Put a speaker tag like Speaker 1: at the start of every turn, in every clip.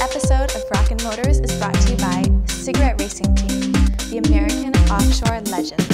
Speaker 1: episode of Rockin' Motors is brought to you by Cigarette Racing Team, the American offshore legend.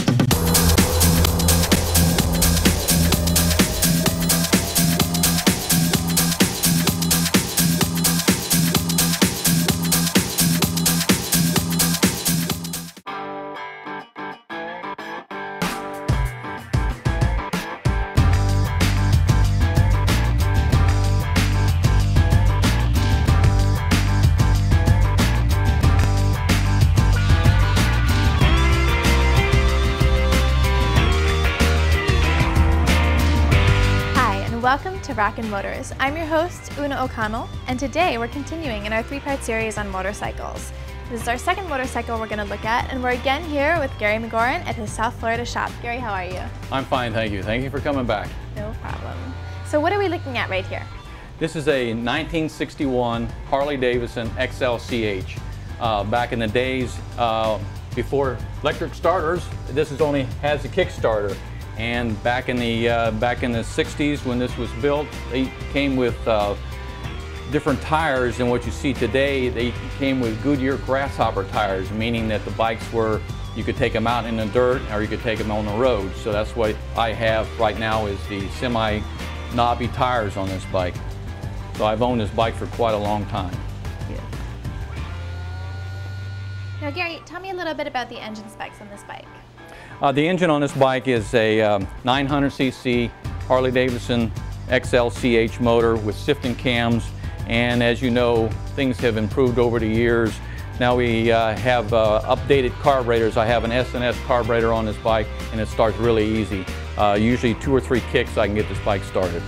Speaker 1: Welcome to Rockin' Motors. I'm your host, Oona O'Connell, and today we're continuing in our three-part series on motorcycles. This is our second motorcycle we're going to look at, and we're again here with Gary McGoran at his South Florida shop. Gary, how are you?
Speaker 2: I'm fine, thank you. Thank you for coming back.
Speaker 1: No problem. So what are we looking at right here? This
Speaker 2: is a 1961 Harley Davidson xlch. Back in the days before electric starters, this only has a kickstarter. And back in the 60s when this was built, they came with different tires than what you see today. They came with Goodyear grasshopper tires, meaning that the bikes were, you could take them out in the dirt or you could take them on the road. So that's what I have right now is the semi-knobby tires on this bike. So I've owned this bike for quite a long time.
Speaker 1: Yeah. Now Gary, tell me a little bit about the engine specs on this bike.
Speaker 2: The engine on this bike is a 900cc Harley Davidson xlch motor with sifting cams, and as you know, things have improved over the years. Now we have updated carburetors. I have an S&S carburetor on this bike, and it starts really easy. Usually 2 or 3 kicks I can get this bike started.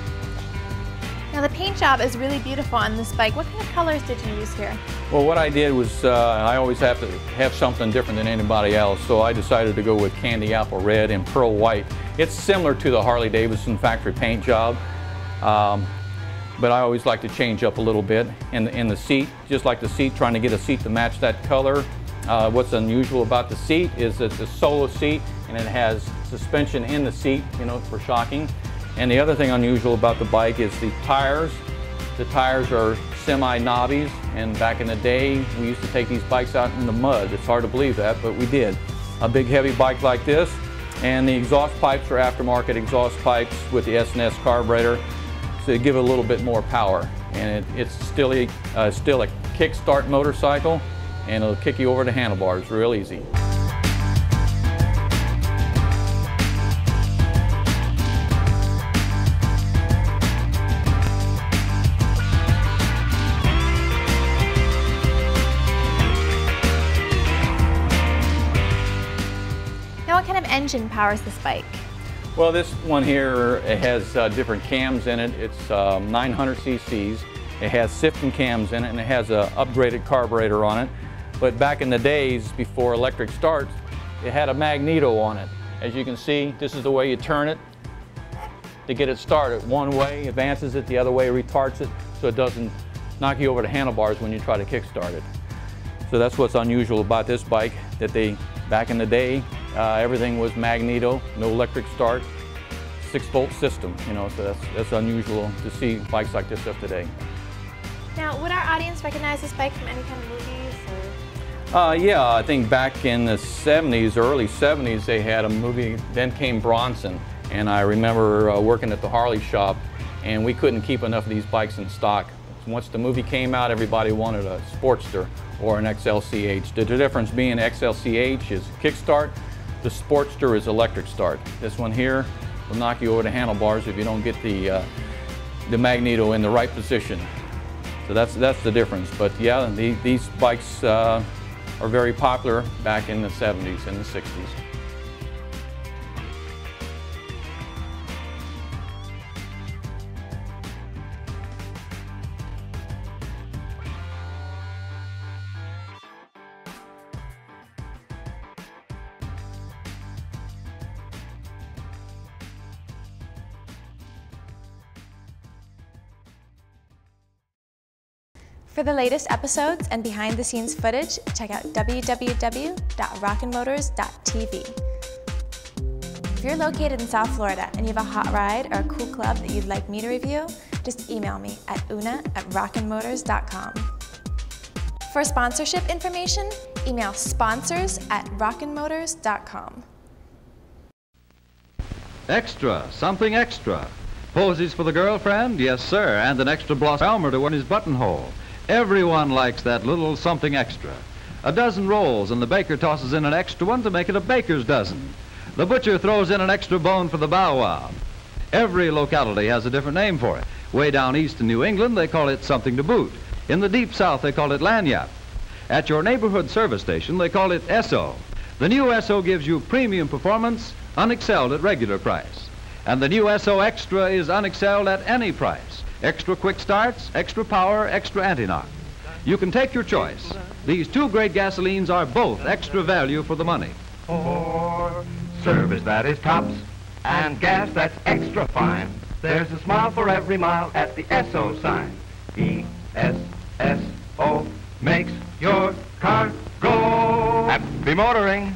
Speaker 1: Now the paint job is really beautiful on this bike. What kind of colors did you use here?
Speaker 2: Well, what I did was I always have to have something different than anybody else, so I decided to go with candy apple red and pearl white. It's similar to the Harley Davidson factory paint job, but I always like to change up a little bit. And the seat, just like the seat, trying to get a seat to match that color. What's unusual about the seat is it's a solo seat and it has suspension in the seat, you know, for shocking. And the other thing unusual about the bike is the tires. The tires are semi-knobbies, and back in the day, we used to take these bikes out in the mud. It's hard to believe that, but we did. A big heavy bike like this, and the exhaust pipes are aftermarket exhaust pipes with the S&S carburetor, so they give it a little bit more power. And it's still a kickstart motorcycle, and it'll kick you over the handlebars real easy.
Speaker 1: What kind of engine powers this bike?
Speaker 2: Well, this one here, it has different cams in it. It's 900 cc's. It has sifting cams in it, and it has an upgraded carburetor on it. But back in the days before electric starts, it had a magneto on it. As you can see, this is the way you turn it to get it started. One way advances it, the other way retards it, so it doesn't knock you over the handlebars when you try to kickstart it. So that's what's unusual about this bike, that back in the day, everything was magneto, no electric start, 6-volt system, you know, so that's unusual to see bikes like this up today.
Speaker 1: Now, would our audience recognize this bike from any kind of movies? Or?
Speaker 2: Yeah, I think back in the 70s, early 70s, they had a movie, Then Came Bronson, and I remember working at the Harley shop, and we couldn't keep enough of these bikes in stock. Once the movie came out, everybody wanted a Sportster or an xlch. The difference being xlch is kickstart, the Sportster is electric start. This one here will knock you over the handlebars if you don't get the magneto in the right position. So that's the difference. But yeah, these bikes are very popular back in the 70s and the 60s.
Speaker 1: For the latest episodes and behind-the-scenes footage, check out www.rockinmotors.tv. If you're located in South Florida and you have a hot ride or a cool club that you'd like me to review, just email me at oona@rockinmotors.com. For sponsorship information, email sponsors@rockinmotors.com.
Speaker 3: Extra, something extra. Posies for the girlfriend? Yes, sir, and an extra blossom Elmer to wear in his buttonhole. Everyone likes that little something extra. A dozen rolls, and the baker tosses in an extra one to make it a baker's dozen. The butcher throws in an extra bone for the bow wow. Every locality has a different name for it. Way down east in New England, they call it something to boot. In the deep south, they call it lanyard. At your neighborhood service station, they call it Esso. The new Esso gives you premium performance, unexcelled at regular price. And the new Esso Extra is unexcelled at any price. Extra quick starts, extra power, extra anti-knock. You can take your choice. These two great gasolines are both extra value for the money.
Speaker 4: For service that is tops and gas that's extra fine, there's a smile for every mile at the Esso sign. E-S-S-O makes your car go. Happy motoring.